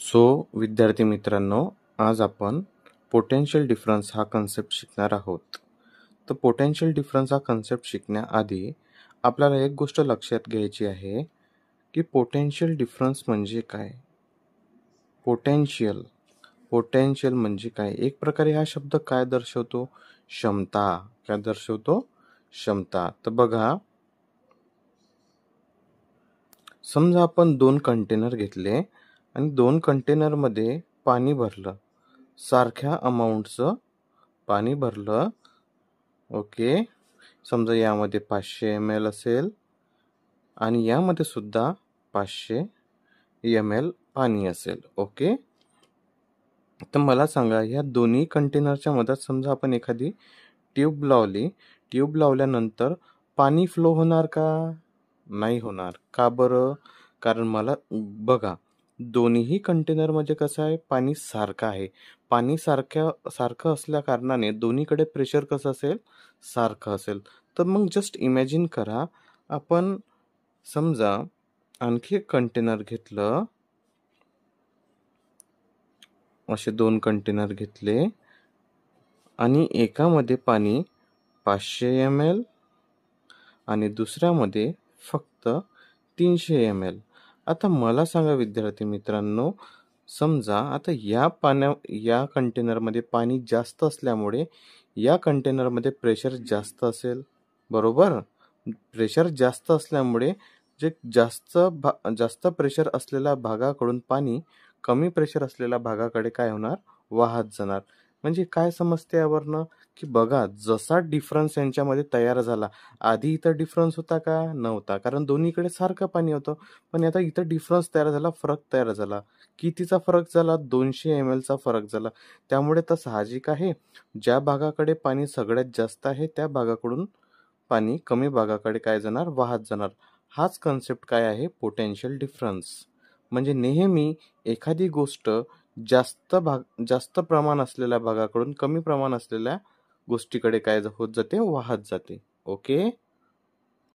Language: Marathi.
सो विद्यार्थी मित्रांनो, आज आपण पोटेन्शियल डिफरन्स हा कन्सेप्ट शिकणार आहोत. तर पोटेन्शियल डिफरन्स हा कन्सेप्ट शिकण्याआधी आपल्याला एक गोष्ट लक्षात घ्यायची आहे की पोटेन्शियल डिफरन्स म्हणजे काय. पोटेन्शियल पोटेन्शियल म्हणजे काय. एक प्रकारे हा शब्द काय दर्शवतो? क्षमता. काय दर्शवतो? क्षमता. तर बघा, समजा आपण 2 कंटेनर घेतले आणि 2 कंटेनरमध्ये पाणी भरलं. सारख्या अमाऊंटचं पाणी भरलं. ओके. समजा यामध्ये 500 ml असेल आणि यामध्ये सुद्धा 500 ml पाणी असेल. ओके. तर मला सांगा, या दोन्ही कंटेनरच्या मधात समजा आपण एखादी ट्यूब लावली. ट्यूब लावल्यानंतर पाणी फ्लो होणार का? नाही होणार. का बरं? कारण मला बघा, दोन्ही कंटेनरमध्ये कसं आहे, पाणी सारखं आहे. पाणी सारखं असल्या कारणाने दोन्हीकडे प्रेशर कसं असेल? सारखं असेल. तर मग जस्ट इमॅजिन करा, आपण समजा आणखी एक कंटेनर घेतलं. असे 2 कंटेनर घेतले आणि एकामध्ये पाणी 500 ml आणि दुसऱ्यामध्ये फक्त 300 ml. आता मला सांगा विद्यार्थी मित्रांनो, समजा आता या कंटेनरमध्ये पाणी जास्त असल्यामुळे या कंटेनरमध्ये प्रेशर जास्त असेल. बरोबर. प्रेशर जास्त असल्यामुळे जे जास्त प्रेशर असलेल्या भागाकडून पाणी कमी प्रेशर असलेल्या भागाकडे काय होणार? वाहत जाणार. म्हणजे काय समजते यावरनं? की बघा, जसा डिफरन्स यांच्यामध्ये तयार झाला, आधी इथं डिफरन्स होता का? नव्हता. कारण दोन्हीकडे सारखं पाणी होतं. पण आता इथं डिफरन्स तयार झाला, फरक तयार झाला. कितीचा फरक झाला? 200 ml चा फरक झाला. त्यामुळे तर साहजिक आहे, ज्या भागाकडे पाणी सगळ्यात जास्त आहे त्या भागाकडून पाणी कमी भागाकडे काय जाणार? वाहत जाणार. हाच कन्सेप्ट काय आहे? Potential difference. म्हणजे नेहमी एखादी गोष्ट जास्त प्रमाण असलेल्या भागाकडून कमी प्रमाण असलेल्या गोष्टीकडे काय होत जाते? वाहत जाते. ओके.